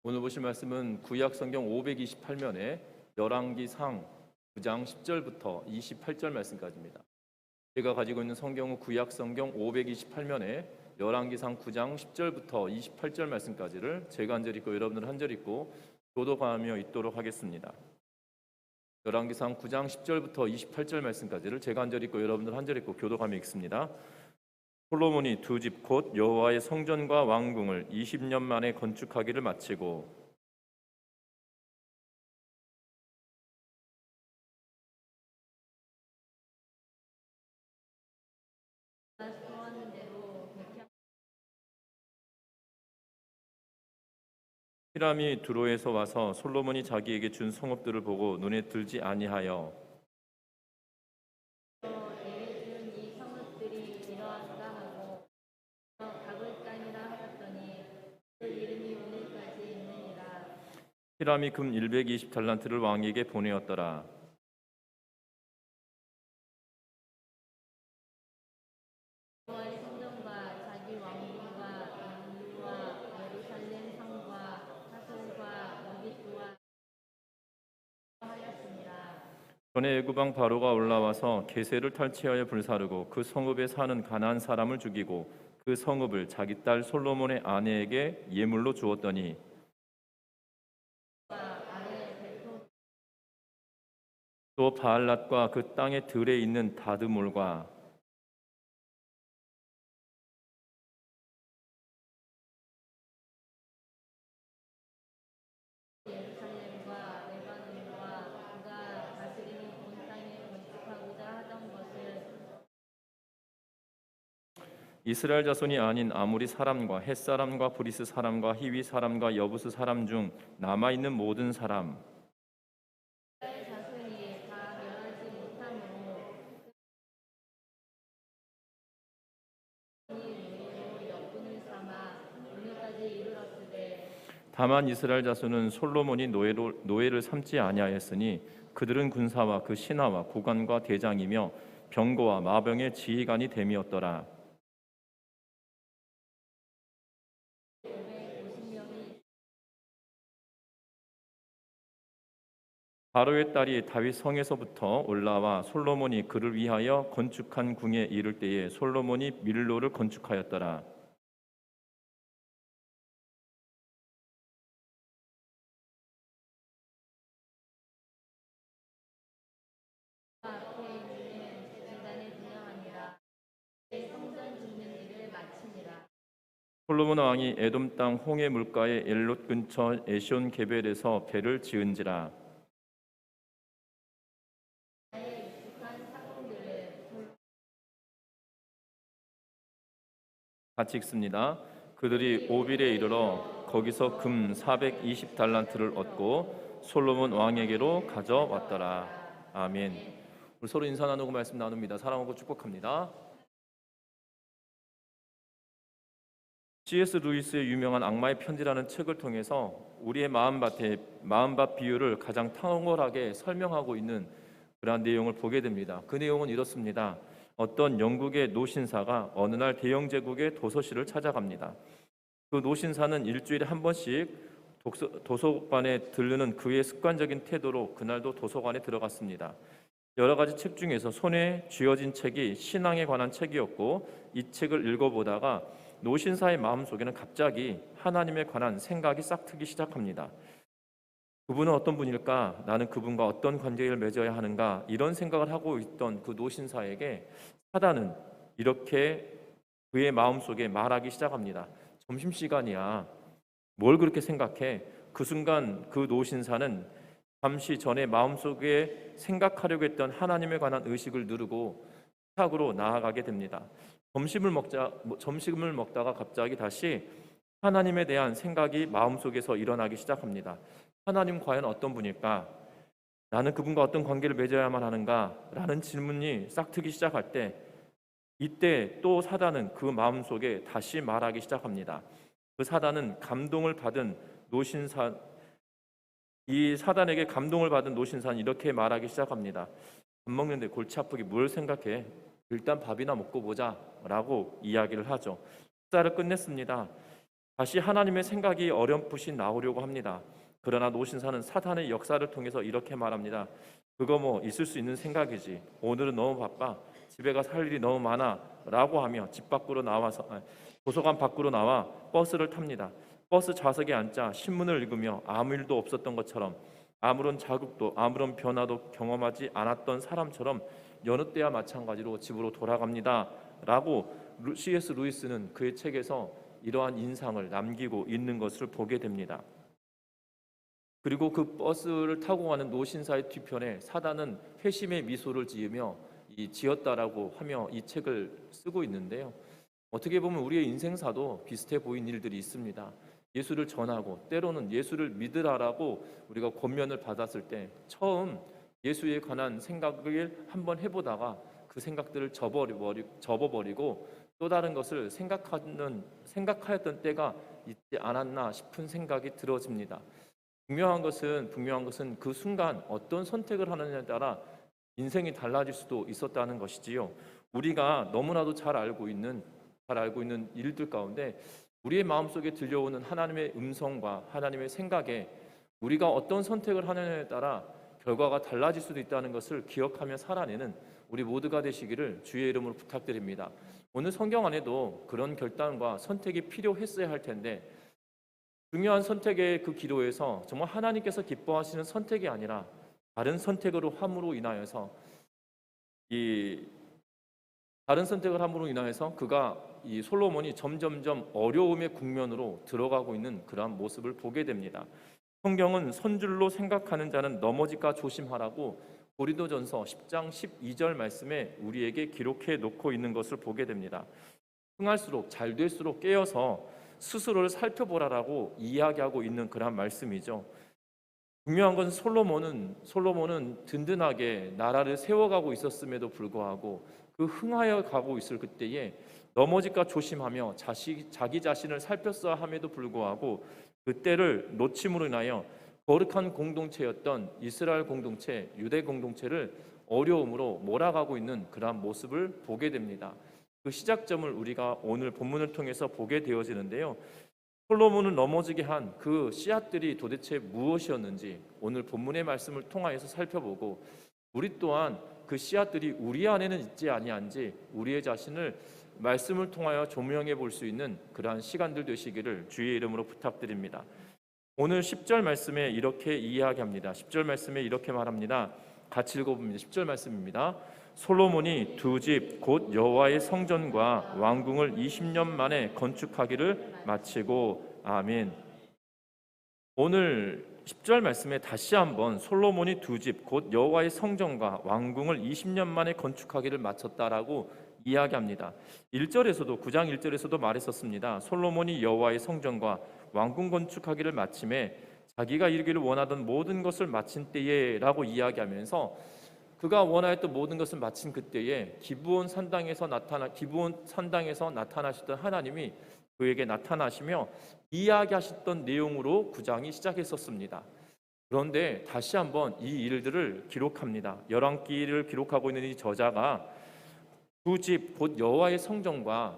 오늘 보실 말씀은 구약 성경 528면에 열왕기상 9장 10절부터 28절 말씀까지입니다. 제가 가지고 있는 성경은 구약 성경 528면에 열왕기상 9장 10절부터 28절 말씀까지를 제가 한 절 읽고 여러분들 한 절 읽고 교독하며 읽도록 하겠습니다. 열왕기상 9장 10절부터 28절 말씀까지를 제가 한 절 읽고 여러분들 한 절 읽고 교독하며 읽습니다. 솔로몬이 두 집 곧 여호와의 성전과 왕궁을 20년 만에 건축하기를 마치고 히람이 두로에서 와서 솔로몬이 자기에게 준 성읍들을 보고 눈에 들지 아니하여 내게 준 이 성읍들이 이러한가 하고 가볼 땅이라 하였더니 그 이름이 오늘까지 있느니라. 히람이 금 120달란트를 왕에게 보내었더라. 여호와의 성전과 자기 왕궁과 양주와 예루살렘 성과 사슬과 너빗과 하였습니다. 전에 애굽왕 바로가 올라와서 게세를 탈취하여 불사르고 그 성읍에 사는 가나안 사람을 죽이고 그 성읍을 자기 딸 솔로몬의 아내에게 예물로 주었더니 또 바알랏과 그 땅의 들에 있는 다드몰과 예루살렘과 레바논과 그가 다스리는 온 땅에 건축하고자 하던 것을 이스라엘 자손이 아닌 아모리 사람과 헷 사람과 브리스 사람과 히위 사람과 여부스 사람 중 남아 있는 모든 사람 이스라엘 자손이 다 멸하지 못함으로 노예로 역군을 삼아 오늘까지 이르렀으되 다만 이스라엘 자손은 솔로몬이 노예를 삼지 아니하였으니 그들은 군사와 그 신하와 고관과 대장이며 병거와 마병의 지휘관이 됨이었더라. 바로의 딸이 다윗 성에서부터 올라와 솔로몬이 그를 위하여 건축한 궁에 이를 때에 솔로몬이 밀로를 건축하였더라. 앞에 있는 제단에 분양하니라. 성전 짓는 일을 마치니라. 솔로몬 왕이 에돔 땅 홍해 물가의 엘롯 근처 에시온 게벨에서 배를 지은지라. 같이 읽습니다. 그들이 오빌에 이르러 거기서 금 420달란트를 얻고 솔로몬 왕에게로 가져왔더라. 아멘. 우리 서로 인사 나누고 말씀 나눕니다. 사랑하고 축복합니다. C.S. 루이스의 유명한 악마의 편지라는 책을 통해서 우리의 마음밭 비유를 가장 탁월하게 설명하고 있는 그러한 내용을 보게 됩니다. 그 내용은 이렇습니다. 어떤 영국의 노신사가 어느 날 대영 제국의 도서실을 찾아갑니다. 그 노신사는 일주일에 한 번씩 도서관에 들르는 그의 습관적인 태도로 그날도 도서관에 들어갔습니다. 여러 가지 책 중에서 손에 쥐어진 책이 신앙에 관한 책이었고 이 책을 읽어보다가 노신사의 마음속에는 갑자기 하나님에 관한 생각이 싹 트기 시작합니다. 그분은 어떤 분일까? 나는 그분과 어떤 관계를 맺어야 하는가? 이런 생각을 하고 있던 그 노신사에게 사단은 이렇게 그의 마음속에 말하기 시작합니다. 점심시간이야. 뭘 그렇게 생각해? 그 순간 그 노신사는 잠시 전에 마음속에 생각하려고 했던 하나님에 관한 의식을 누르고 식탁으로 나아가게 됩니다. 점심을 먹다가 갑자기 다시 하나님에 대한 생각이 마음속에서 일어나기 시작합니다. 하나님 과연 어떤 분일까? 나는 그분과 어떤 관계를 맺어야만 하는가? 라는 질문이 싹 트기 시작할 때 이때 또 사단은 그 마음속에 다시 말하기 시작합니다. 그 사단은 이 사단에게 감동을 받은 노신사는 이렇게 말하기 시작합니다. 밥 먹는데 골치 아프게 뭘 생각해? 일단 밥이나 먹고 보자 라고 이야기를 하죠. 식사를 끝냈습니다. 다시 하나님의 생각이 어렴풋이 나오려고 합니다. 그러나 노신사는 사탄의 역사를 통해서 이렇게 말합니다. 그거 뭐 있을 수 있는 생각이지. 오늘은 너무 바빠. 집에 가서 할 일이 너무 많아. 라고 하며 집 밖으로 나와서 도서관 밖으로 나와 버스를 탑니다. 버스 좌석에 앉자 신문을 읽으며 아무 일도 없었던 것처럼, 아무런 자극도 아무런 변화도 경험하지 않았던 사람처럼 여느 때와 마찬가지로 집으로 돌아갑니다. 라고 C.S. 루이스는 그의 책에서 이러한 인상을 남기고 있는 것을 보게 됩니다. 그리고 그 버스를 타고 가는 노신사의 뒤편에 사단은 회심의 미소를 지으며 지었다라고 하며 이 책을 쓰고 있는데요. 어떻게 보면 우리의 인생사도 비슷해 보이는 일들이 있습니다. 예수를 전하고 때로는 예수를 믿으라라고 우리가 권면을 받았을 때 처음 예수에 관한 생각을 한번 해보다가 그 생각들을 접어버리고 또 다른 것을 생각하였던 때가 있지 않았나 싶은 생각이 들어집니다. 분명한 것은 그 순간 어떤 선택을 하느냐에 따라 인생이 달라질 수도 있었다는 것이지요. 우리가 너무나도 잘 알고 있는 일들 가운데 우리의 마음속에 들려오는 하나님의 음성과 하나님의 생각에 우리가 어떤 선택을 하느냐에 따라 결과가 달라질 수도 있다는 것을 기억하며 살아내는 우리 모두가 되시기를 주의 이름으로 부탁드립니다. 오늘 성경 안에도 그런 결단과 선택이 필요했어야 할 텐데 중요한 선택의 그 기로에서 정말 하나님께서 기뻐하시는 선택이 아니라 다른 선택으로 함으로 인하여서 그가 이 솔로몬이 점점점 어려움의 국면으로 들어가고 있는 그러한 모습을 보게 됩니다. 성경은 선줄로 생각하는 자는 넘어질까 조심하라고 고린도전서 10장 12절 말씀에 우리에게 기록해 놓고 있는 것을 보게 됩니다. 흥할수록 잘 될수록 깨어서 스스로를 살펴보라라고 이야기하고 있는 그런 말씀이죠. 중요한 것은 솔로몬은 든든하게 나라를 세워가고 있었음에도 불구하고 그 흥하여 가고 있을 그때에 넘어질까 조심하며 자기 자신을 살폈어야 함에도 불구하고 그때를 놓침으로 인하여 거룩한 공동체였던 이스라엘 공동체, 유대 공동체를 어려움으로 몰아가고 있는 그러한 모습을 보게 됩니다. 그 시작점을 우리가 오늘 본문을 통해서 보게 되어지는데요. 솔로몬을 넘어지게 한 그 씨앗들이 도대체 무엇이었는지 오늘 본문의 말씀을 통하여서 살펴보고 우리 또한 그 씨앗들이 우리 안에는 있지 아니한지 우리의 자신을 말씀을 통하여 조명해 볼 수 있는 그러한 시간들 되시기를 주의 이름으로 부탁드립니다. 오늘 10절 말씀에 이렇게 이야기합니다. 10절 말씀에 이렇게 말합니다. 같이 읽어봅니다. 10절 말씀입니다. 솔로몬이 두 집 곧 여호와의 성전과 왕궁을 20년 만에 건축하기를 마치고 아멘. 오늘 10절 말씀에 다시 한번 솔로몬이 두 집 곧 여호와의 성전과 왕궁을 20년 만에 건축하기를 마쳤다라고 이야기합니다. 1절에서도 9장 1절에서도 말했었습니다. 솔로몬이 여호와의 성전과 왕궁 건축하기를 마침에 자기가 이루기를 원하던 모든 것을 마친 때에라고 이야기하면서 그가 원하였던 모든 것을 마친 그때에 기브온 산당에서 나타나셨던 하나님이 그에게 나타나시며 이야기하셨던 내용으로 9장이 시작했었습니다. 그런데 다시 한번 이 일들을 기록합니다. 열왕기를 기록하고 있는 이 저자가 두 집 곧 여호와의 성전과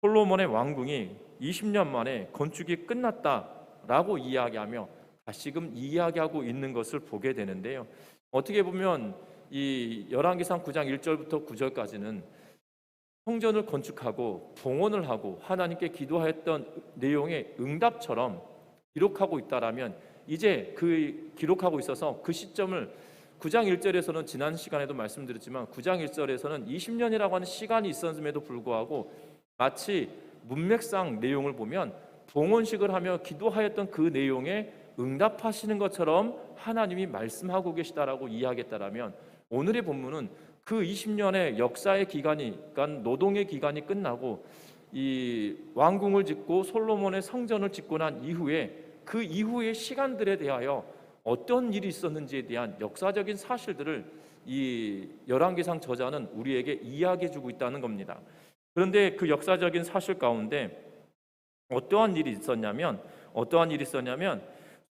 솔로몬의 왕궁이 20년 만에 건축이 끝났다라고 이야기하며 다시금 이야기하고 있는 것을 보게 되는데요. 어떻게 보면 이 열왕기상 9장 1절부터 9절까지는 성전을 건축하고 봉헌을 하고 하나님께 기도하였던 내용의 응답처럼 기록하고 있다라면 이제 그 기록하고 있어서 그 시점을 9장 1절에서는 지난 시간에도 말씀드렸지만 9장 1절에서는 20년이라고 하는 시간이 있었음에도 불구하고 마치 문맥상 내용을 보면 봉헌식을 하며 기도하였던 그 내용에 응답하시는 것처럼 하나님이 말씀하고 계시다라고 이야기했다라면 오늘의 본문은 그 20년의 역사의 기간이, 그러니까 노동의 기간이 끝나고 이 왕궁을 짓고 솔로몬의 성전을 짓고 난 이후에 그 이후의 시간들에 대하여 어떤 일이 있었는지에 대한 역사적인 사실들을 이 열왕기상 저자는 우리에게 이야기해주고 있다는 겁니다. 그런데 그 역사적인 사실 가운데 어떠한 일이 있었냐면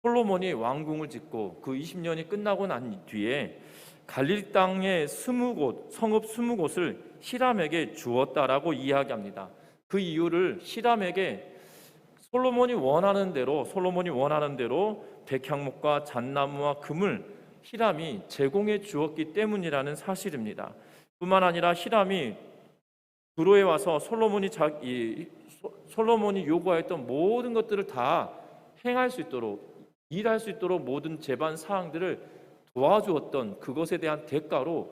솔로몬이 왕궁을 짓고 그 20년이 끝나고 난 뒤에 갈릴리 땅의 20곳, 성읍 20곳을 히람에게 주었다라고 이야기합니다. 그 이유를 히람에게 솔로몬이 원하는 대로 백향목과 잣나무와 금을 히람이 제공해 주었기 때문이라는 사실입니다. 뿐만 아니라 히람이 두로에 와서 솔로몬이 요구하였던 모든 것들을 다 행할 수 있도록, 일할 수 있도록 모든 제반 사항들을 도와주었던 그것에 대한 대가로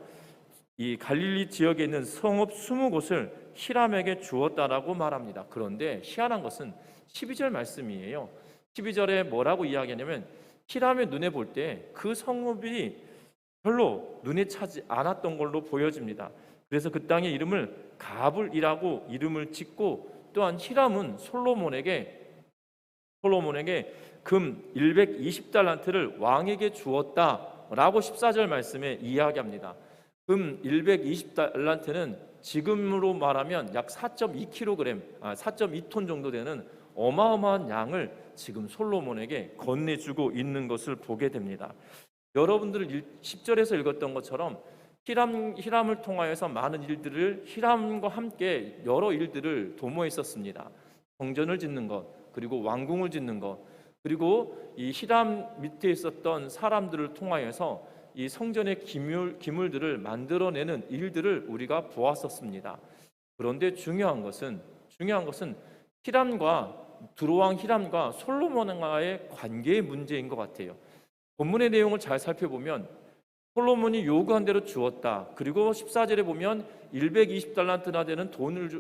이 갈릴리 지역에 있는 성읍 20곳을 히람에게 주었다라고 말합니다. 그런데 희한한 것은 12절 말씀이에요. 12절에 뭐라고 이야기하냐면 히람의 눈에 볼 때 그 성읍이 별로 눈에 차지 않았던 걸로 보여집니다. 그래서 그 땅의 이름을 가불이라고 이름을 짓고, 또한 히람은 솔로몬에게 금 120달란트를 왕에게 주었다라고 14절 말씀에 이야기합니다. 금 120달란트는 지금으로 말하면 약 4.2톤 정도 되는 어마어마한 양을 지금 솔로몬에게 건네주고 있는 것을 보게 됩니다. 여러분들 10절에서 읽었던 것처럼 히람을 통하여서 많은 일들을, 히람과 함께 여러 일들을 도모했었습니다. 성전을 짓는 것, 그리고 왕궁을 짓는 것, 그리고 이 히람 밑에 있었던 사람들을 통하여서 이 성전의 기물들을 만들어내는 일들을 우리가 보았었습니다. 그런데 중요한 것은 두로왕 히람과 솔로몬과의 관계의 문제인 것 같아요. 본문의 내용을 잘 살펴보면 솔로몬이 요구한 대로 주었다. 그리고 14절에 보면 120달란트나 되는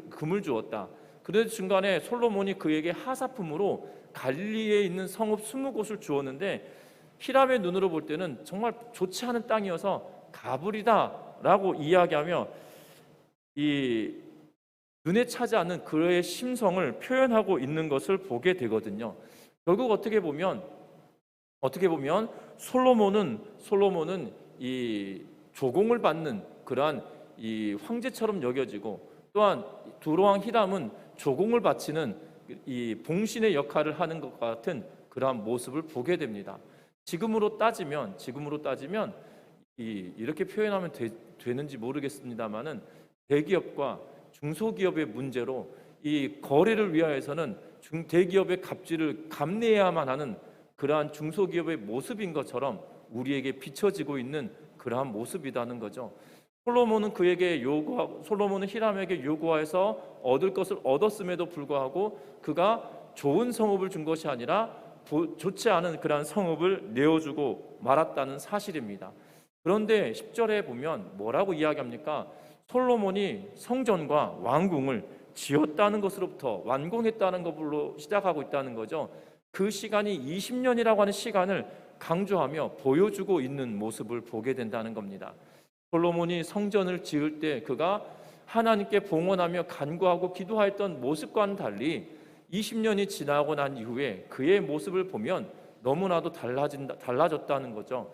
금을 주었다. 그런데 중간에 솔로몬이 그에게 하사품으로 갈릴리에 있는 성읍 20곳을 주었는데 히람의 눈으로 볼 때는 정말 좋지 않은 땅이어서 가불이다라고 이야기하며 이 눈에 차지 않는 그의 심성을 표현하고 있는 것을 보게 되거든요. 결국 어떻게 보면 솔로몬은 이 조공을 받는 그러한 이 황제처럼 여겨지고, 또한 두로왕 히람은 조공을 바치는 이 봉신의 역할을 하는 것 같은 그러한 모습을 보게 됩니다. 지금으로 따지면 이렇게 표현하면 되는지 모르겠습니다만은 대기업과 중소기업의 문제로 이 거래를 위하여서는 대기업의 갑질을 감내해야만 하는 그러한 중소기업의 모습인 것처럼 우리에게 비춰지고 있는 그러한 모습이라는 거죠. 솔로몬은 히람에게 요구하여서 얻을 것을 얻었음에도 불구하고 그가 좋은 성읍을 준 것이 아니라 좋지 않은 그러한 성읍을 내어주고 말았다는 사실입니다. 그런데 10절에 보면 뭐라고 이야기합니까? 솔로몬이 성전과 왕궁을 지었다는 것으로부터 완공했다는 것으로 시작하고 있다는 거죠. 그 시간이 20년이라고 하는 시간을 강조하며 보여주고 있는 모습을 보게 된다는 겁니다. 솔로몬이 성전을 지을 때 그가 하나님께 봉헌하며 간구하고 기도하였던 모습과는 달리 20년이 지나고 난 이후에 그의 모습을 보면 너무나도 달라졌다는 거죠.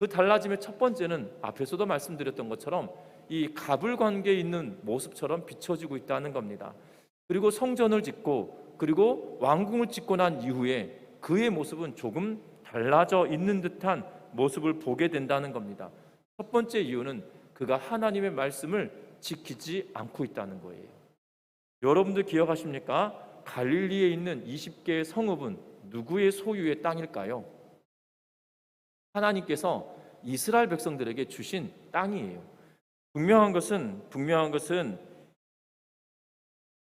그 달라짐의 첫 번째는 앞에서도 말씀드렸던 것처럼 이 갑을 관계에 있는 모습처럼 비춰지고 있다는 겁니다. 그리고 성전을 짓고 그리고 왕궁을 짓고 난 이후에 그의 모습은 조금 달라져 있는 듯한 모습을 보게 된다는 겁니다. 첫 번째 이유는 그가 하나님의 말씀을 지키지 않고 있다는 거예요. 여러분들 기억하십니까? 갈릴리에 있는 20개의 성읍은 누구의 소유의 땅일까요? 하나님께서 이스라엘 백성들에게 주신 땅이에요. 분명한 것은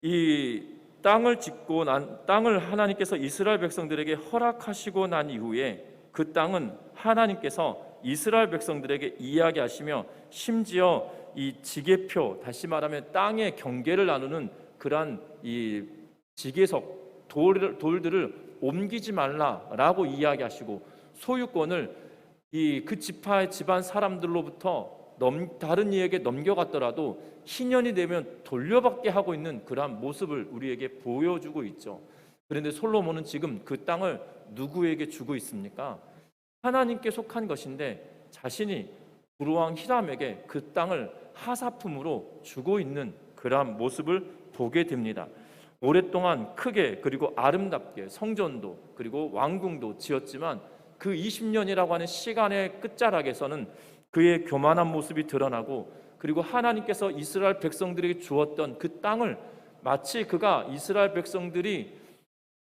이 땅을 하나님께서 이스라엘 백성들에게 허락하시고 난 이후에 그 땅은 하나님께서 이스라엘 백성들에게 이야기하시며 심지어 이 지계표, 다시 말하면 땅의 경계를 나누는 그러한 이 지계석 돌들을 옮기지 말라라고 이야기하시고 소유권을 그 집안 사람들로부터 다른 이에게 넘겨갔더라도 희년이 되면 돌려받게 하고 있는 그러한 모습을 우리에게 보여주고 있죠. 그런데 솔로몬은 지금 그 땅을 누구에게 주고 있습니까? 하나님께 속한 것인데 자신이 두로왕 히람에게 그 땅을 하사품으로 주고 있는 그러한 모습을 보게 됩니다. 오랫동안 크게 그리고 아름답게 성전도 그리고 왕궁도 지었지만 그 20년이라고 하는 시간의 끝자락에서는 그의 교만한 모습이 드러나고, 그리고 하나님께서 이스라엘 백성들에게 주었던 그 땅을 마치 그가 이스라엘 백성들이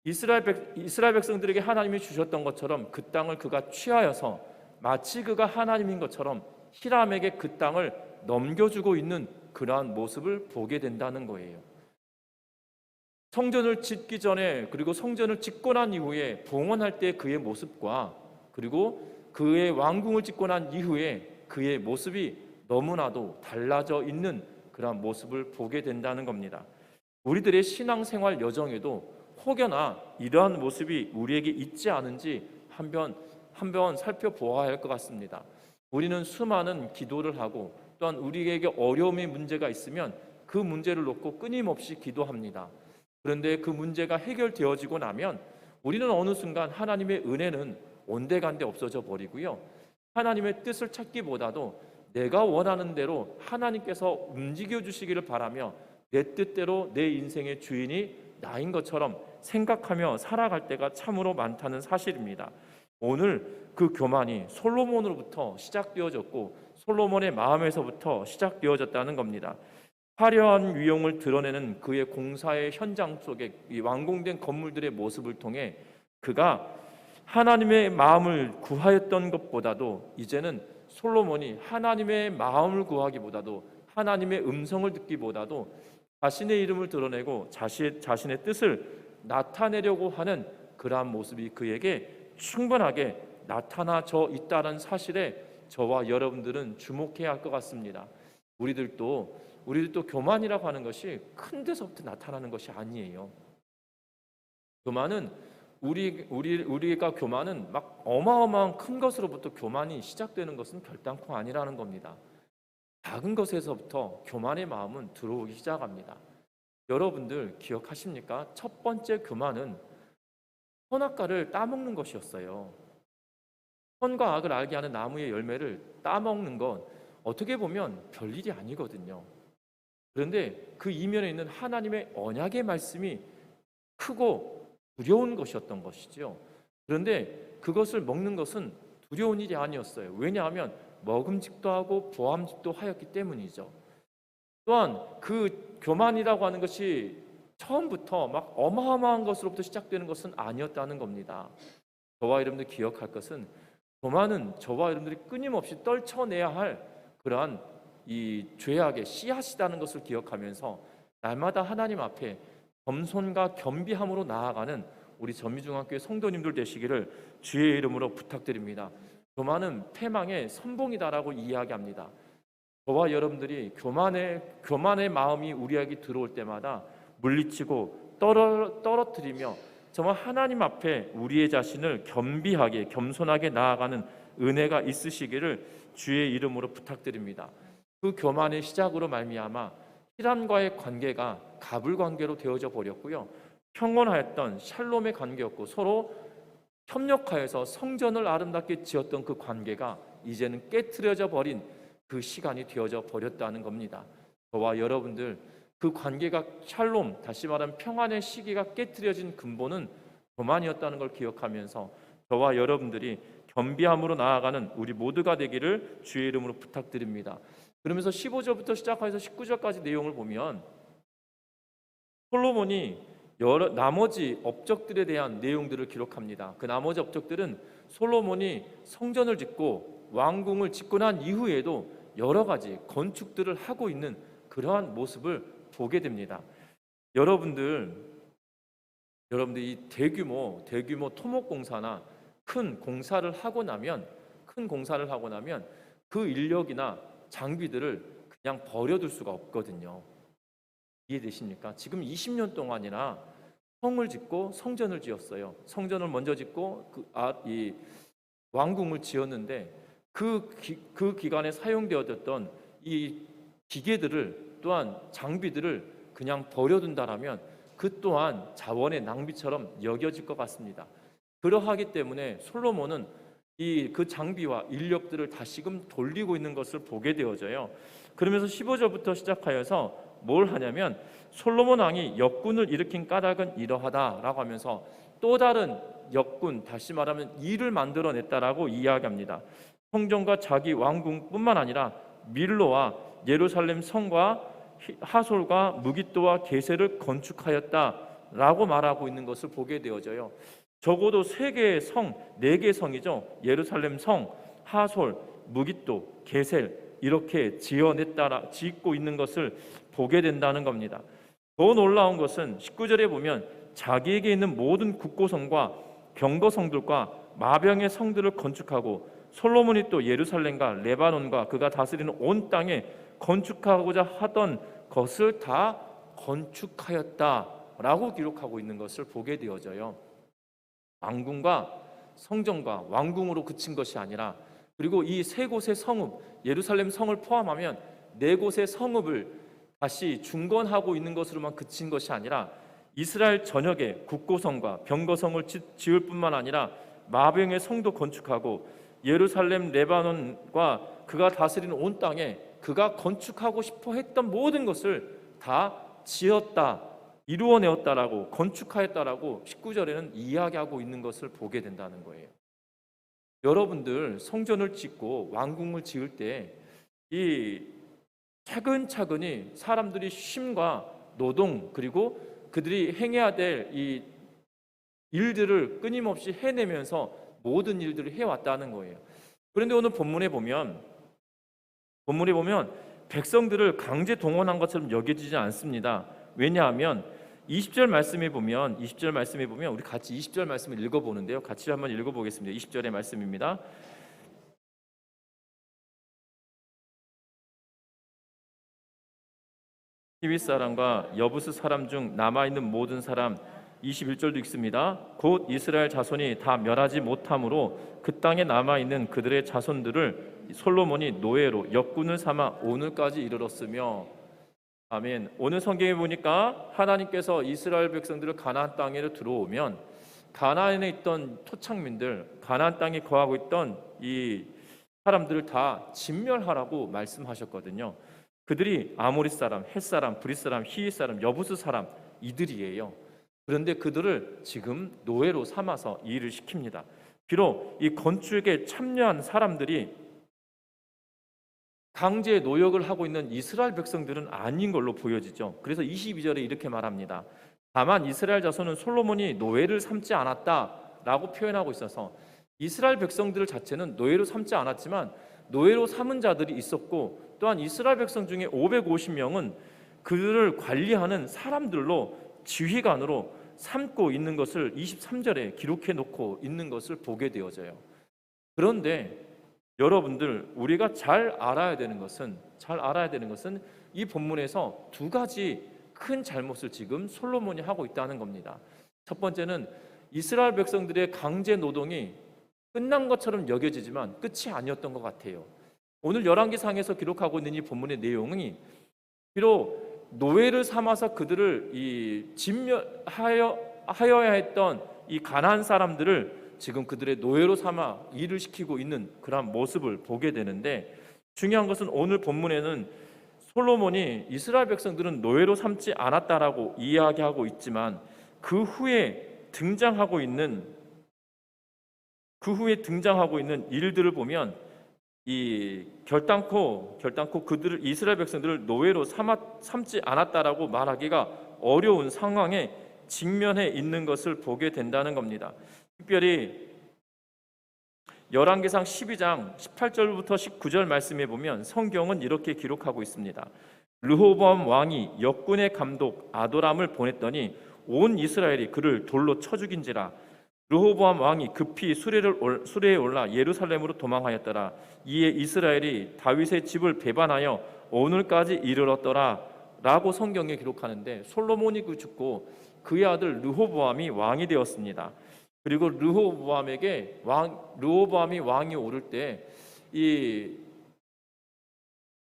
이스라엘 백성들에게 하나님이 주셨던 것처럼 그 땅을 그가 취하여서 마치 그가 하나님인 것처럼 히람에게 그 땅을 넘겨주고 있는 그러한 모습을 보게 된다는 거예요. 성전을 짓기 전에 그리고 성전을 짓고 난 이후에 봉헌할 때 그의 모습과 그리고 그의 왕궁을 짓고 난 이후에 그의 모습이 너무나도 달라져 있는 그런 모습을 보게 된다는 겁니다. 우리들의 신앙생활 여정에도 혹여나 이러한 모습이 우리에게 있지 않은지 한번 살펴보아야 할 것 같습니다. 우리는 수많은 기도를 하고 또한 우리에게 어려움의 문제가 있으면 그 문제를 놓고 끊임없이 기도합니다. 그런데 그 문제가 해결되어지고 나면 우리는 어느 순간 하나님의 은혜는 온데간데 없어져 버리고요. 하나님의 뜻을 찾기보다도 내가 원하는 대로 하나님께서 움직여 주시기를 바라며 내 뜻대로 내 인생의 주인이 나인 것처럼 생각하며 살아갈 때가 참으로 많다는 사실입니다. 오늘 그 교만이 솔로몬으로부터 시작되어졌고 솔로몬의 마음에서부터 시작되어졌다는 겁니다. 화려한 위용을 드러내는 그의 공사의 현장 속에 이 완공된 건물들의 모습을 통해 그가 하나님의 마음을 구하였던 것보다도 이제는 솔로몬이 하나님의 마음을 구하기보다도 하나님의 음성을 듣기보다도 자신의 이름을 드러내고 자신의 뜻을 나타내려고 하는 그러한 모습이 그에게 충분하게 나타나져 있다는 사실에 저와 여러분들은 주목해야 할 것 같습니다. 우리들도 교만이라고 하는 것이 큰 데서부터 나타나는 것이 아니에요. 교만은 우리가 교만은 막 어마어마한 큰 것으로부터 교만이 시작되는 것은 결단코 아니라는 겁니다. 작은 것에서부터 교만의 마음은 들어오기 시작합니다. 여러분들 기억하십니까? 첫 번째 교만은 선악과를 따먹는 것이었어요. 선과 악을 알게 하는 나무의 열매를 따먹는 건 어떻게 보면 별일이 아니거든요. 그런데 그 이면에 있는 하나님의 언약의 말씀이 크고 두려운 것이었던 것이죠. 그런데 그것을 먹는 것은 두려운 일이 아니었어요. 왜냐하면 먹음직도 하고 보암직도 하였기 때문이죠. 또한 그 교만이라고 하는 것이 처음부터 막 어마어마한 것으로부터 시작되는 것은 아니었다는 겁니다. 저와 여러분들 기억할 것은 교만은 저와 여러분들이 끊임없이 떨쳐내야 할 그러한 이 죄악의 씨앗이라는 것을 기억하면서 날마다 하나님 앞에 겸손과 겸비함으로 나아가는 우리 전미중학교의 성도님들 되시기를 주의 이름으로 부탁드립니다. 교만은 패망의 선봉이다라고 이야기합니다. 저와 여러분들이 교만의 마음이 우리에게 들어올 때마다 물리치고 떨어뜨리며 정말 하나님 앞에 우리의 자신을 겸비하게 겸손하게 나아가는 은혜가 있으시기를 주의 이름으로 부탁드립니다. 그 교만의 시작으로 말미암아 히람과의 관계가 갑을 관계로 되어져 버렸고요. 평온하였던 샬롬의 관계였고 서로 협력하여서 성전을 아름답게 지었던 그 관계가 이제는 깨트려져 버린 그 시간이 되어져 버렸다는 겁니다. 저와 여러분들 그 관계가 샬롬, 다시 말하면 평안의 시기가 깨트려진 근본은 교만이었다는 걸 기억하면서 저와 여러분들이 겸비함으로 나아가는 우리 모두가 되기를 주의 이름으로 부탁드립니다. 그러면서 15절부터 시작해서 19절까지 내용을 보면 솔로몬이 나머지 업적들에 대한 내용들을 기록합니다. 그 나머지 업적들은 솔로몬이 성전을 짓고 왕궁을 짓고 난 이후에도 여러 가지 건축들을 하고 있는 그러한 모습을 보게 됩니다. 여러분들 이 대규모 토목공사나 큰 공사를 하고 나면 그 인력이나 장비들을 그냥 버려둘 수가 없거든요. 이해되십니까? 지금 20년 동안이나 성을 짓고 성전을 지었어요. 성전을 먼저 짓고 이 왕궁을 지었는데 그 기간에 사용되었던 이 기계들을 또한 장비들을 그냥 버려둔다라면 그 또한 자원의 낭비처럼 여겨질 것 같습니다. 그러하기 때문에 솔로몬은 그 장비와 인력들을 다시금 돌리고 있는 것을 보게 되어져요. 그러면서 15절부터 시작하여서 뭘 하냐면 솔로몬 왕이 역군을 일으킨 까닭은 이러하다라고 하면서 또 다른 역군, 다시 말하면 일을 만들어냈다라고 이야기합니다. 성전과 자기 왕궁뿐만 아니라 밀로와 예루살렘 성과 하솔과 무깃도와 게셀을 건축하였다. 라고 말하고 있는 것을 보게 되어져요. 적어도 3개의 성, 4개의 성이죠. 예루살렘 성, 하솔, 무깃도, 게셀 이렇게 짓고 있는 것을 보게 된다는 겁니다. 더 놀라운 것은 19절에 보면 자기에게 있는 모든 국고성과 병거성들과 마병의 성들을 건축하고 솔로몬이 또 예루살렘과 레바논과 그가 다스리는 온 땅에 건축하고자 하던 것을 다 건축하였다라고 기록하고 있는 것을 보게 되어져요. 왕궁과 성전과 왕궁으로 그친 것이 아니라, 그리고 이 3곳의 성읍, 예루살렘 성을 포함하면 4곳의 성읍을 다시 중건하고 있는 것으로만 그친 것이 아니라 이스라엘 전역에 국고성과 병거성을 지을 뿐만 아니라 마병의 성도 건축하고 예루살렘, 레바논과 그가 다스리는 온 땅에 그가 건축하고 싶어 했던 모든 것을 다 지었다, 이루어내었다라고, 건축하였다라고 19절에는 이야기하고 있는 것을 보게 된다는 거예요. 여러분들 성전을 짓고 왕궁을 지을 때 이 차근차근히 사람들이 쉼과 노동, 그리고 그들이 행해야 될 이 일들을 끊임없이 해내면서 모든 일들을 해왔다는 거예요. 그런데 오늘 본문에 보면 백성들을 강제 동원한 것처럼 여겨지지 않습니다. 왜냐하면 20절 말씀에 보면 우리 같이 20절 말씀을 읽어보는데요. 같이 한번 읽어보겠습니다. 20절의 말씀입니다. 히윗 사람과 여부스 사람 중 남아있는 모든 사람, 21절도 읽습니다. 곧 이스라엘 자손이 다 멸하지 못함으로 그 땅에 남아있는 그들의 자손들을 솔로몬이 노예로 역군을 삼아 오늘까지 이르렀으며. 아멘. 오늘 성경에 보니까 하나님께서 이스라엘 백성들을 가나안 땅에 들어오면 가나안에 있던 토착민들, 가나안 땅에 거하고 있던 이 사람들을 다 진멸하라고 말씀하셨거든요. 그들이 아모리 사람, 헷 사람, 브릿 사람, 히윗 사람, 여부스 사람 이들이에요. 그런데 그들을 지금 노예로 삼아서 일을 시킵니다. 비록 이 건축에 참여한 사람들이 강제 노역을 하고 있는 이스라엘 백성들은 아닌 걸로 보여지죠. 그래서 22절에 이렇게 말합니다. 다만 이스라엘 자손은 솔로몬이 노예를 삼지 않았다라고 표현하고 있어서 이스라엘 백성들 자체는 노예로 삼지 않았지만 노예로 삼은 자들이 있었고, 또한 이스라엘 백성 중에 550명은 그들을 관리하는 사람들로, 지휘관으로 삼고 있는 것을 23절에 기록해 놓고 있는 것을 보게 되어져요. 그런데 여러분들, 우리가 잘 알아야 되는 것은 이 본문에서 2가지 큰 잘못을 지금 솔로몬이 하고 있다는 겁니다. 첫 번째는 이스라엘 백성들의 강제 노동이 끝난 것처럼 여겨지지만 끝이 아니었던 것 같아요. 오늘 열왕기상에서 기록하고 있는 이 본문의 내용이 비록 노예를 삼아서 그들을 진멸하여야 했던 이 가나안 사람들을 지금 그들의 노예로 삼아 일을 시키고 있는 그런 모습을 보게 되는데, 중요한 것은 오늘 본문에는 솔로몬이 이스라엘 백성들은 노예로 삼지 않았다라고 이야기하고 있지만 그 후에 등장하고 있는 일들을 보면 이 결단코 그들을, 이스라엘 백성들을 노예로 삼지 않았다라고 말하기가 어려운 상황에 직면해 있는 것을 보게 된다는 겁니다. 특별히 열왕기상 12장 18절부터 19절 말씀에 보면 성경은 이렇게 기록하고 있습니다. 르호보암 왕이 역군의 감독 아도람을 보냈더니 온 이스라엘이 그를 돌로 쳐 죽인지라. 르호보암 왕이 급히 수레에 올라 예루살렘으로 도망하였더라. 이에 이스라엘이 다윗의 집을 배반하여 오늘까지 이르렀더라 라고 성경에 기록하는데, 솔로몬이 죽고 그의 아들 르호보암이 왕이 되었습니다. 그리고 르호보암이 왕이 오를 때 이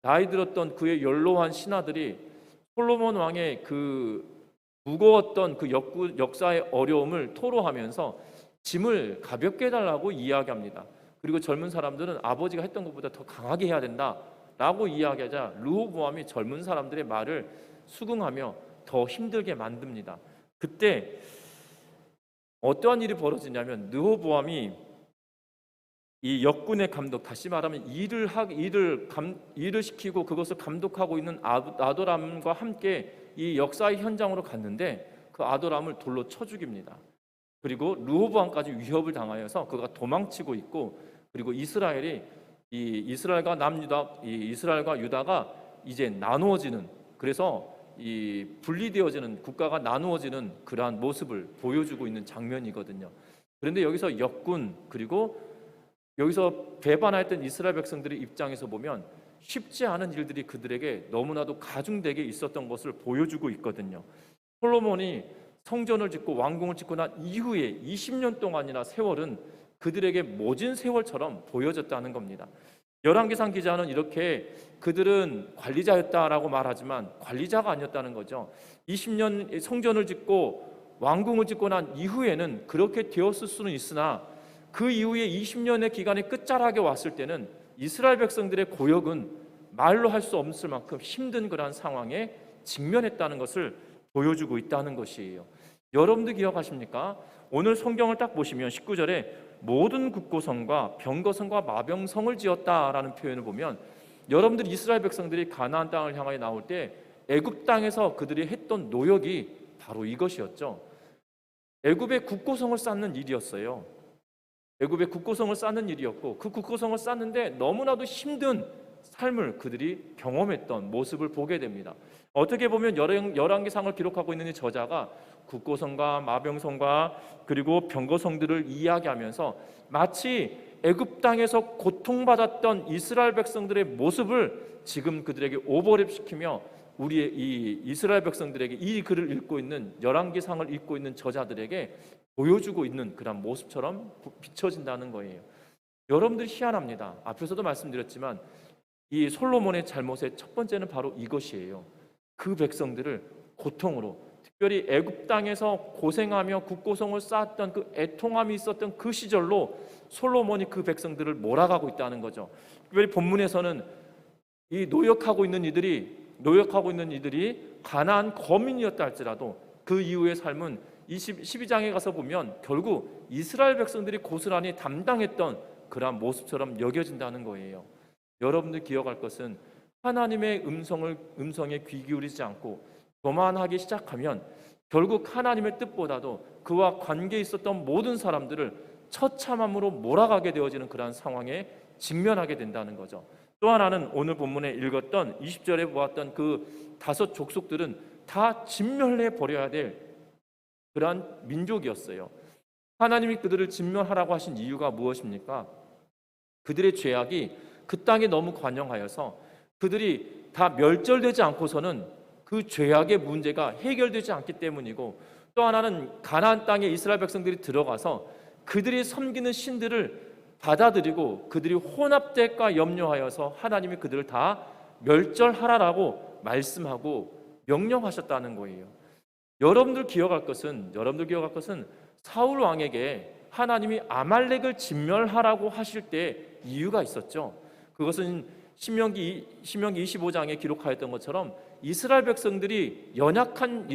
나이 들었던 그의 연로한 신하들이 솔로몬 왕의 그 무거웠던 그 역사의 어려움을 토로하면서 짐을 가볍게 해달라고 이야기합니다. 그리고 젊은 사람들은 아버지가 했던 것보다 더 강하게 해야 된다라고 이야기하자 르호보암이 젊은 사람들의 말을 수긍하며 더 힘들게 만듭니다. 그때 어떠한 일이 벌어지냐면, 르호보암이 이 역군의 감독, 다시 말하면 일을 시키고 그것을 감독하고 있는 아도람과 함께 이 역사의 현장으로 갔는데 그 아도람을 돌로 쳐 죽입니다. 그리고 르호보암까지 위협을 당하여서 그가 도망치고 있고, 그리고 이스라엘과 유다가 이제 나누어지는, 그래서 이 분리되어지는, 국가가 나누어지는 그러한 모습을 보여주고 있는 장면이거든요. 그런데 여기서 역군, 그리고 여기서 배반하였던 이스라엘 백성들의 입장에서 보면 쉽지 않은 일들이 그들에게 너무나도 가중되게 있었던 것을 보여주고 있거든요. 솔로몬이 성전을 짓고 왕궁을 짓고 난 이후에 20년 동안이나 세월은 그들에게 모진 세월처럼 보여졌다는 겁니다. 열왕기상 기자는 이렇게 그들은 관리자였다라고 말하지만 관리자가 아니었다는 거죠. 20년 성전을 짓고 왕궁을 짓고 난 이후에는 그렇게 되었을 수는 있으나 그 이후에 20년의 기간이 끝자락에 왔을 때는 이스라엘 백성들의 고역은 말로 할 수 없을 만큼 힘든 그러한 상황에 직면했다는 것을 보여주고 있다는 것이에요. 여러분들 기억하십니까? 오늘 성경을 딱 보시면 19절에 모든 국고성과 병거성과 마병성을 지었다라는 표현을 보면, 여러분들 이스라엘 백성들이 가나안 땅을 향하여 나올 때 애굽 땅에서 그들이 했던 노역이 바로 이것이었죠. 애굽의 국고성을 쌓는 일이었어요. 애굽의 국고성을 쌓는 일이었고, 그 국고성을 쌓는데 너무나도 힘든 삶을 그들이 경험했던 모습을 보게 됩니다. 어떻게 보면 열왕기상을 기록하고 있는 이 저자가 국고성과 마병성과 그리고 병거성들을 이야기하면서 마치 애굽 땅에서 고통받았던 이스라엘 백성들의 모습을 지금 그들에게 오버랩시키며 우리의 이 이스라엘 백성들에게 이 글을 읽고 있는, 열왕기상을 읽고 있는 저자들에게 보여주고 있는 그런 모습처럼 비춰진다는 거예요. 여러분들 희한합니다. 앞에서도 말씀드렸지만 이 솔로몬의 잘못의 첫 번째는 바로 이것이에요. 그 백성들을 고통으로, 특별히 애굽 땅에서 고생하며 국고성을 쌓았던 그 애통함이 있었던 그 시절로 솔로몬이 그 백성들을 몰아가고 있다는 거죠. 특별히 본문에서는 이 노역하고 있는 이들이 가나안 거민이었다 할지라도 그 이후의 삶은 12장에 가서 보면 결국 이스라엘 백성들이 고스란히 담당했던 그러한 모습처럼 여겨진다는 거예요. 여러분들 기억할 것은 하나님의 음성에 귀 기울이지 않고 교만하기 시작하면 결국 하나님의 뜻보다도 그와 관계 있었던 모든 사람들을 처참함으로 몰아가게 되어지는 그러한 상황에 직면하게 된다는 거죠. 또 하나는 오늘 본문에 읽었던 20절에 보았던 그 5 족속들은 다 진멸해 버려야 될 그러한 민족이었어요. 하나님이 그들을 진멸하라고 하신 이유가 무엇입니까? 그들의 죄악이 그 땅에 너무 관영하여서 그들이 다 멸절되지 않고서는 그 죄악의 문제가 해결되지 않기 때문이고, 또 하나는 가나안 땅에 이스라엘 백성들이 들어가서 그들이 섬기는 신들을 받아들이고 그들이 혼합될까 염려하여서 하나님이 그들을 다 멸절하라라고 말씀하고 명령하셨다는 거예요. 여러분들 기억할 것은 사울 왕에게 하나님이 아말렉을 진멸하라고 하실 때 이유가 있었죠. 그것은 신명기 25장에 기록하였던 것처럼 이스라엘 백성들의 연약한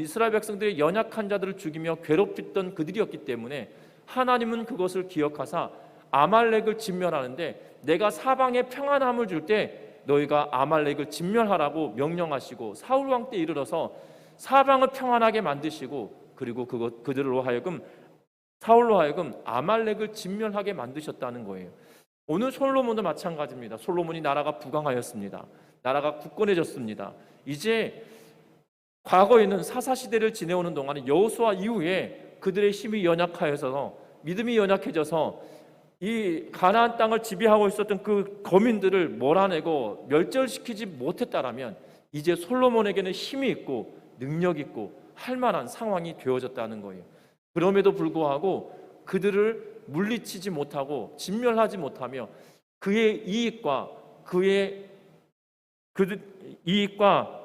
자들을 죽이며 괴롭혔던 그들이었기 때문에 하나님은 그것을 기억하사 아말렉을 진멸하는데, 내가 사방에 평안함을 줄 때 너희가 아말렉을 진멸하라고 명령하시고 사울 왕 때 이르러서 사방을 평안하게 만드시고, 그리고 사울로 하여금 아말렉을 진멸하게 만드셨다는 거예요. 오늘 솔로몬도 마찬가지입니다. 솔로몬이 나라가 부강하였습니다. 나라가 굳건해졌습니다. 이제 과거에는 사사시대를 지내오는 동안에 여호수아 이후에 그들의 힘이 연약하여서, 믿음이 연약해져서 이 가나안 땅을 지배하고 있었던 그 거민들을 몰아내고 멸절시키지 못했다라면 이제 솔로몬에게는 힘이 있고 능력 있고 할 만한 상황이 되어졌다는 거예요. 그럼에도 불구하고 그들을 물리치지 못하고 진멸하지 못하며 그의 이익과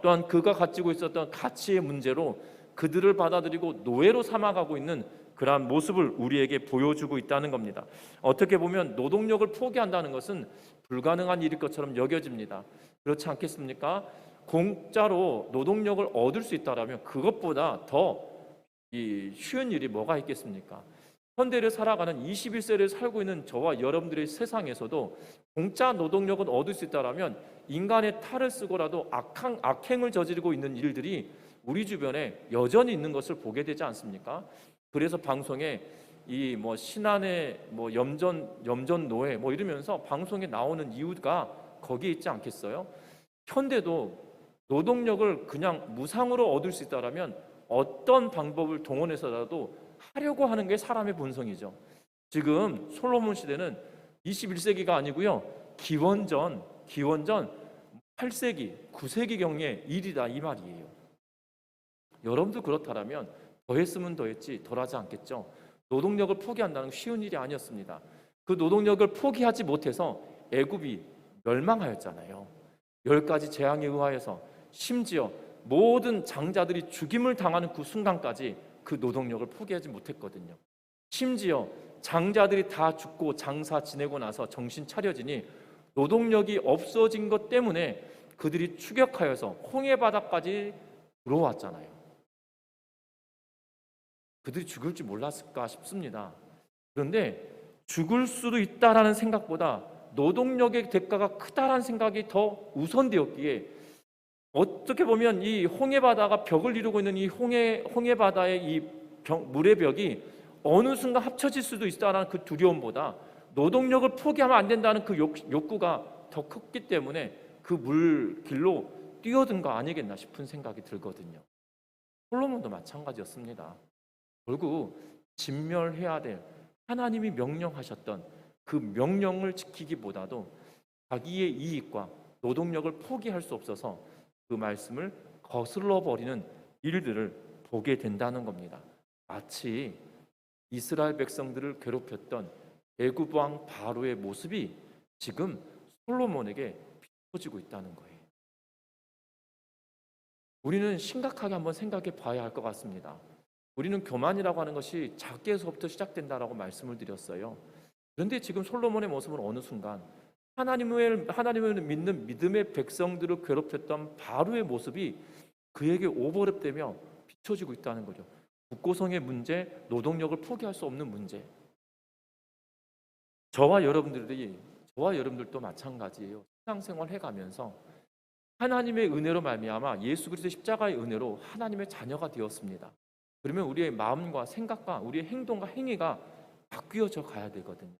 또한 그가 가지고 있었던 가치의 문제로 그들을 받아들이고 노예로 삼아가고 있는 그러한 모습을 우리에게 보여주고 있다는 겁니다. 어떻게 보면 노동력을 포기한다는 것은 불가능한 일일 것처럼 여겨집니다. 그렇지 않겠습니까? 공짜로 노동력을 얻을 수 있다면 그것보다 더 쉬운 일이 뭐가 있겠습니까? 현대를 살아가는 21세를 살고 있는 저와 여러분들의 세상에서도 공짜 노동력을 얻을 수 있다면 인간의 탈을 쓰고라도 악행을 저지르고 있는 일들이 우리 주변에 여전히 있는 것을 보게 되지 않습니까? 그래서 방송에 이 뭐 신안의 뭐 염전 노예 뭐 이러면서 방송에 나오는 이유가 거기에 있지 않겠어요? 현대도 노동력을 그냥 무상으로 얻을 수 있다라면 어떤 방법을 동원해서라도 하려고 하는 게 사람의 본성이죠. 지금 솔로몬 시대는 21세기가 아니고요. 기원전 8세기, 9세기경의 일이다 이 말이에요. 여러분도 그렇다면 더했으면 더했지 덜하지 않겠죠. 노동력을 포기한다는 건 쉬운 일이 아니었습니다. 그 노동력을 포기하지 못해서 애굽이 멸망하였잖아요. 10가지 재앙에 의하여서 심지어 모든 장자들이 죽임을 당하는 그 순간까지 그 노동력을 포기하지 못했거든요. 심지어 장자들이 다 죽고 장사 지내고 나서 정신 차려지니 노동력이 없어진 것 때문에 그들이 추격하여서 홍해 바다까지 들어왔잖아요. 그들이 죽을 줄 몰랐을까 싶습니다. 그런데 죽을 수도 있다라는 생각보다 노동력의 대가가 크다라는 생각이 더 우선되었기에 어떻게 보면 이 홍해 바다가 벽을 이루고 있는 이 홍해 바다의 이 물의 벽이 어느 순간 합쳐질 수도 있다라는 그 두려움보다 노동력을 포기하면 안 된다는 그 욕구가 더 컸기 때문에 그 물길로 뛰어든 거 아니겠나 싶은 생각이 들거든요. 솔로몬도 마찬가지였습니다. 결국 진멸해야 될 하나님이 명령하셨던 그 명령을 지키기보다도 자기의 이익과 노동력을 포기할 수 없어서 그 말씀을 거슬러 버리는 일들을 보게 된다는 겁니다. 마치 이스라엘 백성들을 괴롭혔던 애굽 왕 바로의 모습이 지금 솔로몬에게 비춰지고 있다는 거예요. 우리는 심각하게 한번 생각해 봐야 할 것 같습니다. 우리는 교만이라고 하는 것이 작게서부터 시작된다라고 말씀을 드렸어요. 그런데 지금 솔로몬의 모습은 어느 순간 하나님을 믿는 믿음의 백성들을 괴롭혔던 바로의 모습이 그에게 오버랩되며 비춰지고 있다는 거죠. 국고성의 문제, 노동력을 포기할 수 없는 문제. 저와 여러분들도 마찬가지예요. 신앙생활 해가면서 하나님의 은혜로 말미암아 예수 그리스도의 십자가의 은혜로 하나님의 자녀가 되었습니다. 그러면 우리의 마음과 생각과 우리의 행동과 행위가 바뀌어져 가야 되거든요.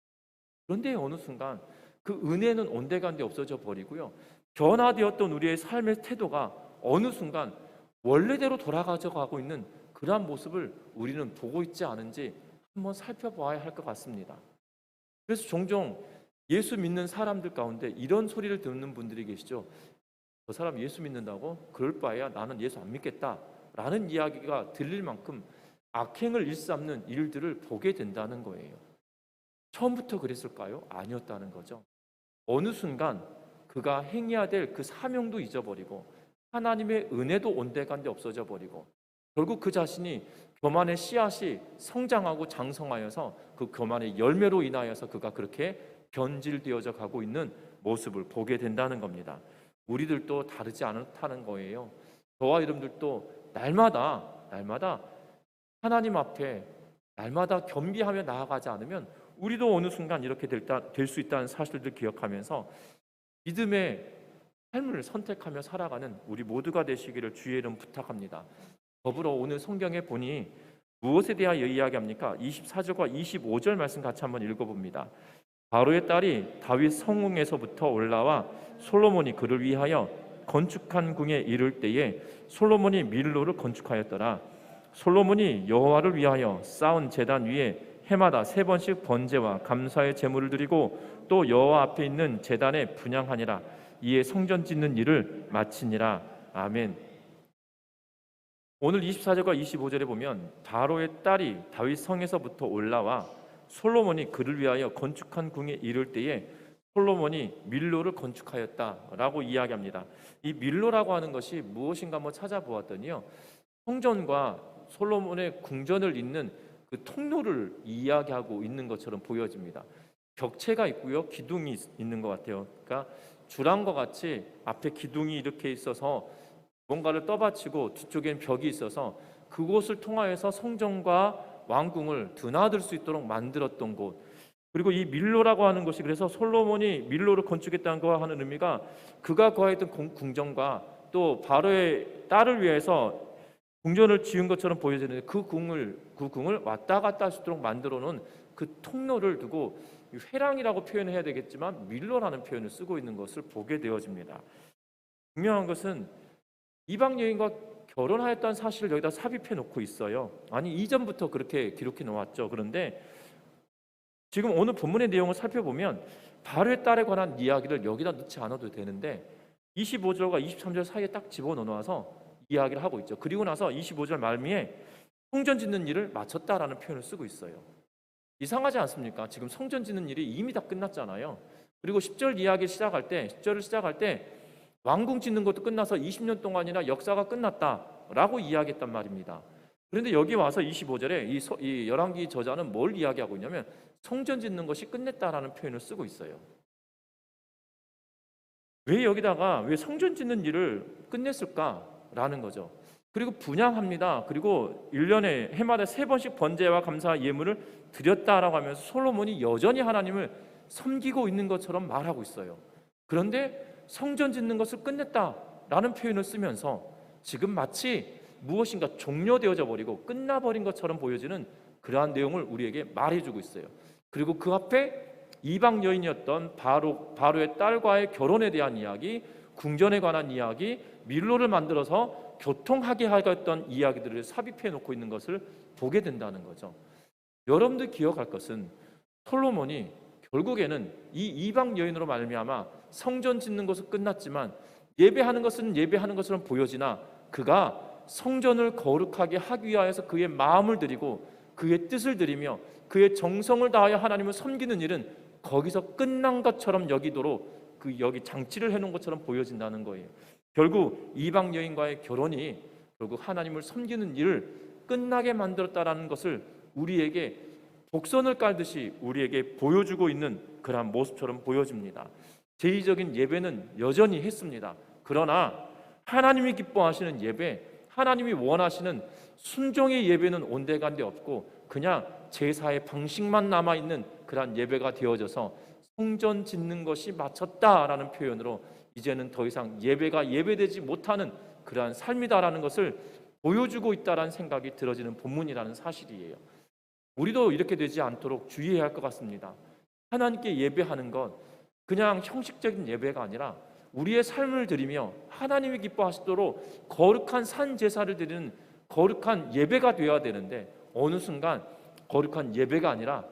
그런데 어느 순간 그 은혜는 온데간데 없어져 버리고요. 변화되었던 우리의 삶의 태도가 어느 순간 원래대로 돌아가져 가고 있는 그러한 모습을 우리는 보고 있지 않은지 한번 살펴봐야 할 것 같습니다. 그래서 종종 예수 믿는 사람들 가운데 이런 소리를 듣는 분들이 계시죠. 저 사람 예수 믿는다고? 그럴 바에야 나는 예수 안 믿겠다 라는 이야기가 들릴 만큼 악행을 일삼는 일들을 보게 된다는 거예요. 처음부터 그랬을까요? 아니었다는 거죠. 어느 순간 그가 행해야 될 그 사명도 잊어버리고 하나님의 은혜도 온데간데 없어져 버리고 결국 그 자신이 교만의 씨앗이 성장하고 장성하여서 그 교만의 열매로 인하여서 그가 그렇게 변질되어져 가고 있는 모습을 보게 된다는 겁니다. 우리들도 다르지 않다는 거예요. 저와 여러분들도 날마다 하나님 앞에 날마다 겸비하며 나아가지 않으면 우리도 어느 순간 이렇게 될 수 있다는 사실들 기억하면서 믿음의 삶을 선택하며 살아가는 우리 모두가 되시기를 주의 이름 부탁합니다. 더불어 오늘 성경에 보니 무엇에 대하여 이야기합니까? 24절과 25절 말씀 같이 한번 읽어봅니다. 바로의 딸이 다윗 성궁에서부터 올라와 솔로몬이 그를 위하여 건축한 궁에 이를 때에 솔로몬이 밀로를 건축하였더라. 솔로몬이 여호와를 위하여 쌓은 제단 위에 해마다 3번씩 번제와 감사의 제물을 드리고 또 여호와 앞에 있는 제단에 분향하니라. 이에 성전 짓는 일을 마치니라. 아멘. 오늘 24절과 25절에 보면 바로의 딸이 다윗 성에서부터 올라와 솔로몬이 그를 위하여 건축한 궁에 이를 때에 솔로몬이 밀로를 건축하였다라고 이야기합니다. 이 밀로라고 하는 것이 무엇인가 한번 찾아보았더니요, 성전과 솔로몬의 궁전을 잇는 그 통로를 이야기하고 있는 것처럼 보여집니다. 벽체가 있고요, 기둥이 있는 것 같아요. 그러니까 주랑과 같이 앞에 기둥이 이렇게 있어서 뭔가를 떠받치고 뒤쪽엔 벽이 있어서 그곳을 통하여서 성전과 왕궁을 드나들 수 있도록 만들었던 곳. 그리고 이 밀로라고 하는 것이 그래서 솔로몬이 밀로를 건축했다는 거 하는 의미가 그가 거하였던 궁전과 또 바로의 딸을 위해서 궁전을 지은 것처럼 보여지는데 그 궁을 왔다 갔다 할 수 있도록 만들어 놓은 그 통로를 두고 회랑이라고 표현해야 되겠지만 밀로라는 표현을 쓰고 있는 것을 보게 되어집니다. 분명한 것은 이방 여인과 결혼하였다는 사실을 여기다 삽입해 놓고 있어요. 아니 이전부터 그렇게 기록해 놓았죠. 그런데 지금 오늘 본문의 내용을 살펴보면 바로의 딸에 관한 이야기를 여기다 넣지 않아도 되는데 25절과 23절 사이에 딱 집어넣어서 이야기를 하고 있죠. 그리고 나서 25절 말미에 성전 짓는 일을 마쳤다라는 표현을 쓰고 있어요. 이상하지 않습니까? 지금 성전 짓는 일이 이미 다 끝났잖아요. 그리고 10절 이야기 시작할 때 10절을 시작할 때 왕궁 짓는 것도 끝나서 20년 동안이나 역사가 끝났다라고 이야기했단 말입니다. 그런데 여기 와서 25절에 이 열왕기 저자는 뭘 이야기하고 있냐면 성전 짓는 것이 끝냈다라는 표현을 쓰고 있어요. 왜 여기다가 왜 성전 짓는 일을 끝냈을까라는 거죠. 그리고 분향합니다. 그리고 1년에 해마다 3번씩 번제와 감사 예물을 드렸다라고 하면서 솔로몬이 여전히 하나님을 섬기고 있는 것처럼 말하고 있어요. 그런데 성전 짓는 것을 끝냈다라는 표현을 쓰면서 지금 마치 무엇인가 종료되어져 버리고 끝나버린 것처럼 보여지는 그러한 내용을 우리에게 말해주고 있어요. 그리고 그 앞에 이방 여인이었던 바로의 딸과의 결혼에 대한 이야기, 궁전에 관한 이야기, 밀로를 만들어서 교통하게 하였던 이야기들을 삽입해 놓고 있는 것을 보게 된다는 거죠. 여러분들 기억할 것은 솔로몬이 결국에는 이 이방 여인으로 말미암아 성전 짓는 것은 끝났지만 예배하는 것은 예배하는 것처럼 보여지나 그가 성전을 거룩하게 하기 위하여서 그의 마음을 드리고 그의 뜻을 드리며 그의 정성을 다하여 하나님을 섬기는 일은 거기서 끝난 것처럼 여기도록 여기 장치를 해놓은 것처럼 보여진다는 거예요. 결국 이방 여인과의 결혼이 결국 하나님을 섬기는 일을 끝나게 만들었다라는 것을 우리에게 복선을 깔듯이 우리에게 보여주고 있는 그러한 모습처럼 보여집니다. 제의적인 예배는 여전히 했습니다. 그러나 하나님이 기뻐하시는 예배, 하나님이 원하시는 순종의 예배는 온데간데 없고 그냥 제사의 방식만 남아있는 그러한 예배가 되어져서 성전 짓는 것이 마쳤다라는 표현으로 이제는 더 이상 예배가 예배되지 못하는 그러한 삶이다라는 것을 보여주고 있다라는 생각이 들어지는 본문이라는 사실이에요. 우리도 이렇게 되지 않도록 주의해야 할 것 같습니다. 하나님께 예배하는 것 그냥 형식적인 예배가 아니라 우리의 삶을 드리며 하나님이 기뻐하시도록 거룩한 산 제사를 드리는 거룩한 예배가 되어야 되는데 어느 순간 거룩한 예배가 아니라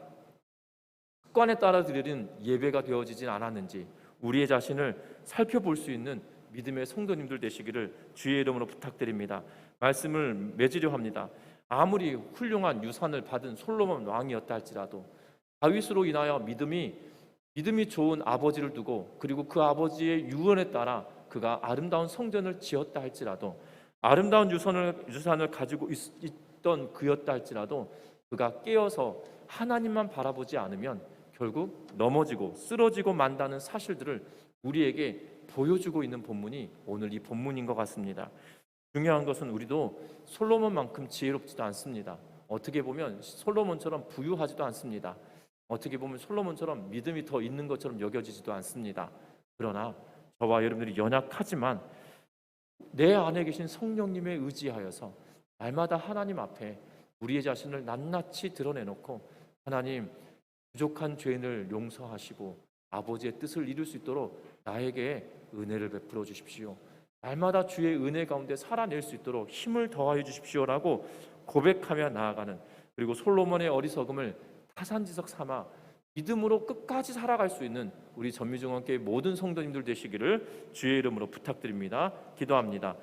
습관에 따라 드리는 예배가 되어지진 않았는지 우리의 자신을 살펴볼 수 있는 믿음의 성도님들 되시기를 주의 이름으로 부탁드립니다. 말씀을 맺으려 합니다. 아무리 훌륭한 유산을 받은 솔로몬 왕이었다 할지라도 다윗으로 인하여 믿음이 좋은 아버지를 두고 그리고 그 아버지의 유언에 따라 그가 아름다운 성전을 지었다 할지라도 아름다운 유산을 가지고 있던 그였다 할지라도 그가 깨어서 하나님만 바라보지 않으면 결국 넘어지고 쓰러지고 만다는 사실들을 우리에게 보여주고 있는 본문이 오늘 이 본문인 것 같습니다. 중요한 것은 우리도 솔로몬만큼 지혜롭지도 않습니다. 어떻게 보면 솔로몬처럼 부유하지도 않습니다. 어떻게 보면 솔로몬처럼 믿음이 더 있는 것처럼 여겨지지도 않습니다. 그러나 저와 여러분들이 연약하지만 내 안에 계신 성령님에 의지하여서 날마다 하나님 앞에 우리의 자신을 낱낱이 드러내놓고 하나님 부족한 죄인을 용서하시고 아버지의 뜻을 이룰 수 있도록 나에게 은혜를 베풀어 주십시오. 날마다 주의 은혜 가운데 살아낼 수 있도록 힘을 더하여 주십시오라고 고백하며 나아가는 그리고 솔로몬의 어리석음을 타산지석 삼아 믿음으로 끝까지 살아갈 수 있는 우리 전미중앙교회 모든 성도님들 되시기를 주의 이름으로 부탁드립니다. 기도합니다.